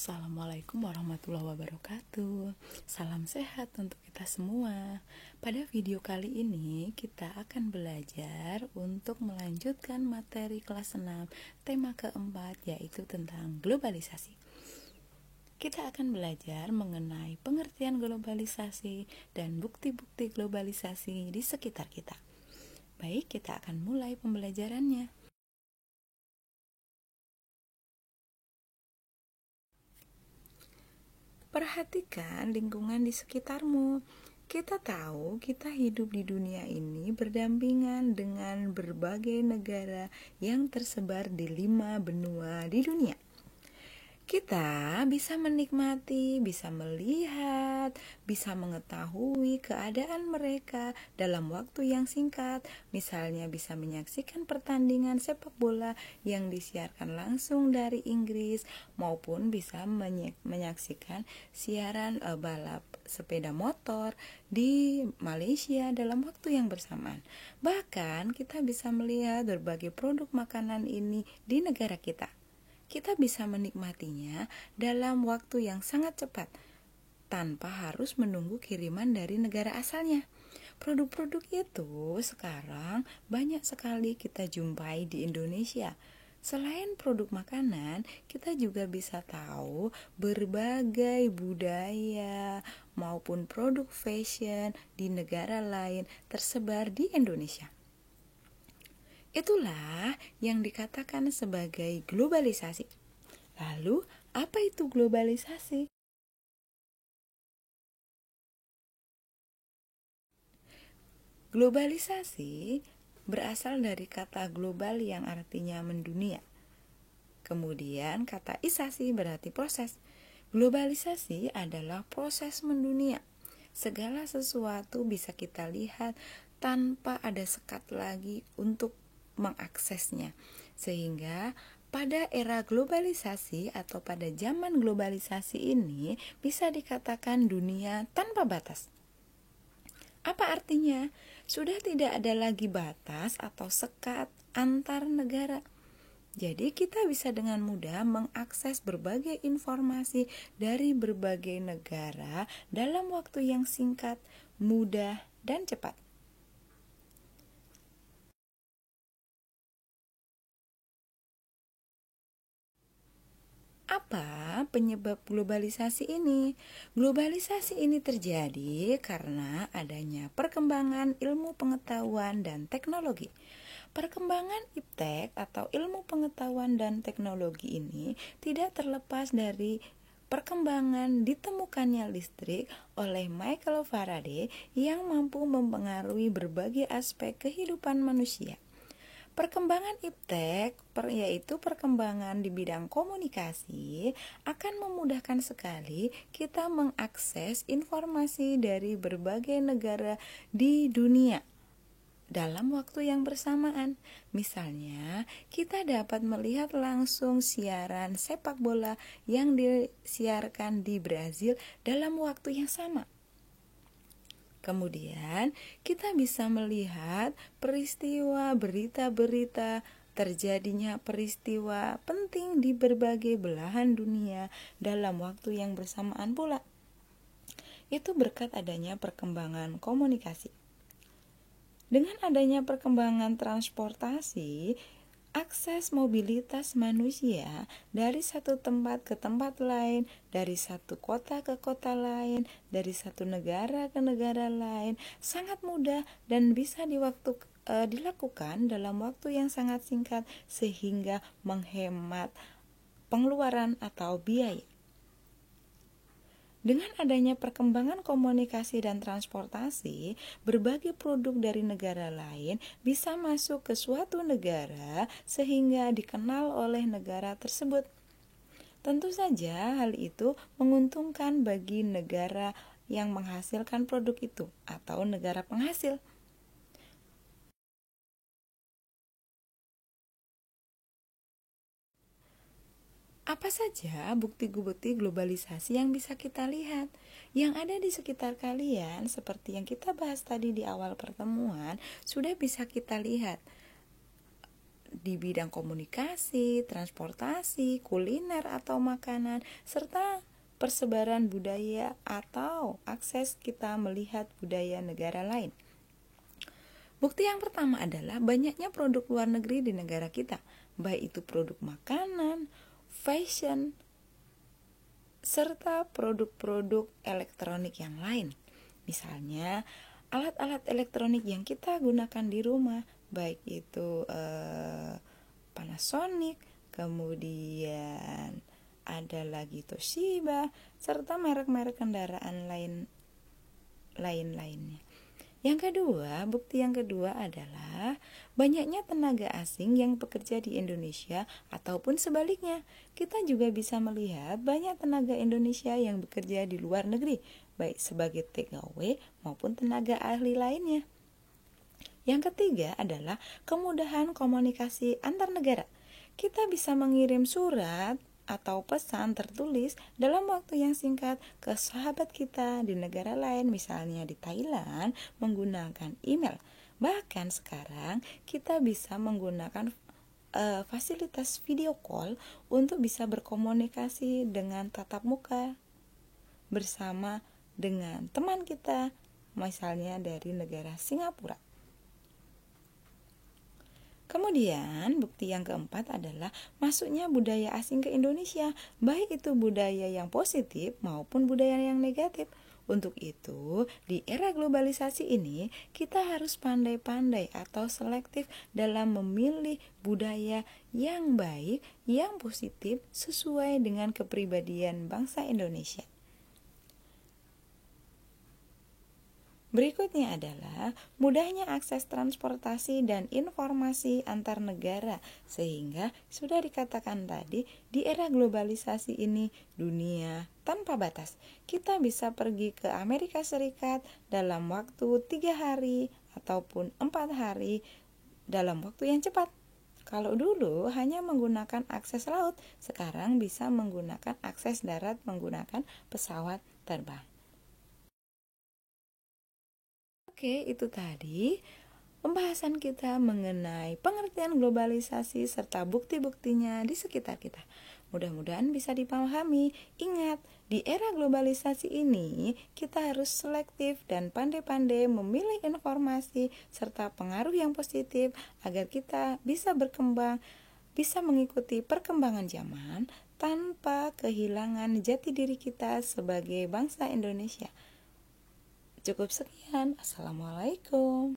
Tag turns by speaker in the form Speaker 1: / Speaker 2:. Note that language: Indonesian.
Speaker 1: Assalamualaikum warahmatullahi wabarakatuh. Salam sehat untuk kita semua. Pada video kali ini kita akan belajar untuk melanjutkan materi kelas 6 tema keempat, yaitu tentang globalisasi. Kita akan belajar mengenai pengertian globalisasi dan bukti-bukti globalisasi di sekitar kita. Baik, kita akan mulai pembelajarannya. Perhatikan lingkungan di sekitarmu. Kita tahu kita hidup di dunia ini berdampingan dengan berbagai negara yang tersebar di 5 benua di dunia. Kita bisa menikmati, bisa melihat, bisa mengetahui keadaan mereka dalam waktu yang singkat. Misalnya bisa menyaksikan pertandingan sepak bola yang disiarkan langsung dari Inggris, maupun bisa menyaksikan siaran balap sepeda motor di Malaysia dalam waktu yang bersamaan. Bahkan kita bisa melihat berbagai produk makanan ini di negara kita. Kita bisa menikmatinya dalam waktu yang sangat cepat, tanpa harus menunggu kiriman dari negara asalnya. Produk-produk itu sekarang banyak sekali kita jumpai di Indonesia. Selain produk makanan, kita juga bisa tahu berbagai budaya maupun produk fashion di negara lain tersebar di Indonesia. Itulah yang dikatakan sebagai globalisasi. Lalu, apa itu globalisasi? Globalisasi berasal dari kata global yang artinya mendunia. Kemudian kata isasi berarti proses. Globalisasi adalah proses mendunia. Segala sesuatu bisa kita lihat tanpa ada sekat lagi untuk mengaksesnya. Sehingga pada era globalisasi atau pada zaman globalisasi ini bisa dikatakan dunia tanpa batas. Apa artinya? Sudah tidak ada lagi batas atau sekat antar negara. Jadi kita bisa dengan mudah mengakses berbagai informasi dari berbagai negara dalam waktu yang singkat, mudah, dan cepat. Apa penyebab globalisasi ini? Globalisasi ini terjadi karena adanya perkembangan ilmu pengetahuan dan teknologi. Perkembangan iptek atau ilmu pengetahuan dan teknologi ini tidak terlepas dari perkembangan ditemukannya listrik oleh Michael Faraday yang mampu mempengaruhi berbagai aspek kehidupan manusia. Perkembangan iptek, yaitu perkembangan di bidang komunikasi, akan memudahkan sekali kita mengakses informasi dari berbagai negara di dunia dalam waktu yang bersamaan. Misalnya, kita dapat melihat langsung siaran sepak bola yang disiarkan di Brazil dalam waktu yang sama. Kemudian, kita bisa melihat peristiwa berita-berita terjadinya peristiwa penting di berbagai belahan dunia dalam waktu yang bersamaan pula. Itu berkat adanya perkembangan komunikasi. Dengan adanya perkembangan transportasi, akses mobilitas manusia dari satu tempat ke tempat lain, dari satu kota ke kota lain, dari satu negara ke negara lain sangat mudah dan bisa dilakukan dalam waktu yang sangat singkat sehingga menghemat pengeluaran atau biaya. Dengan adanya perkembangan komunikasi dan transportasi, berbagai produk dari negara lain bisa masuk ke suatu negara sehingga dikenal oleh negara tersebut. Tentu saja hal itu menguntungkan bagi negara yang menghasilkan produk itu atau negara penghasil. Apa saja bukti-bukti globalisasi yang bisa kita lihat? Yang ada di sekitar kalian, seperti yang kita bahas tadi di awal pertemuan, sudah bisa kita lihat. di bidang komunikasi, transportasi, kuliner atau makanan, serta persebaran budaya atau akses kita melihat budaya negara lain. Bukti yang pertama adalah banyaknya produk luar negeri di negara kita, baik itu produk makanan, fashion, serta produk-produk elektronik yang lain. Misalnya, alat-alat elektronik yang kita gunakan di rumah, baik itu Panasonic, kemudian ada lagi Toshiba, serta merek-merek kendaraan lain-lainnya. Yang kedua, bukti yang kedua adalah banyaknya tenaga asing yang bekerja di Indonesia ataupun sebaliknya. Kita juga bisa melihat banyak tenaga Indonesia yang bekerja di luar negeri, baik sebagai TKW maupun tenaga ahli lainnya. Yang ketiga adalah kemudahan komunikasi antar negara. Kita bisa mengirim surat atau pesan tertulis dalam waktu yang singkat ke sahabat kita di negara lain, misalnya di Thailand, menggunakan email. Bahkan sekarang kita bisa menggunakan fasilitas video call untuk bisa berkomunikasi dengan tatap muka bersama dengan teman kita, misalnya dari negara Singapura. Kemudian, bukti yang keempat adalah masuknya budaya asing ke Indonesia, baik itu budaya yang positif maupun budaya yang negatif. Untuk itu, di era globalisasi ini, kita harus pandai-pandai atau selektif dalam memilih budaya yang baik, yang positif, sesuai dengan kepribadian bangsa Indonesia. Berikutnya adalah mudahnya akses transportasi dan informasi antar negara, sehingga sudah dikatakan tadi, di era globalisasi ini dunia tanpa batas. Kita bisa pergi ke Amerika Serikat dalam waktu 3 hari ataupun 4 hari dalam waktu yang cepat. Kalau dulu hanya menggunakan akses laut, sekarang bisa menggunakan akses darat menggunakan pesawat terbang. Oke, itu tadi pembahasan kita mengenai pengertian globalisasi serta bukti-buktinya di sekitar kita. Mudah-mudahan bisa dipahami. Ingat, di era globalisasi ini kita harus selektif dan pandai-pandai memilih informasi serta pengaruh yang positif agar kita bisa berkembang, bisa mengikuti perkembangan zaman tanpa kehilangan jati diri kita sebagai bangsa Indonesia. Cukup sekian. Assalamualaikum.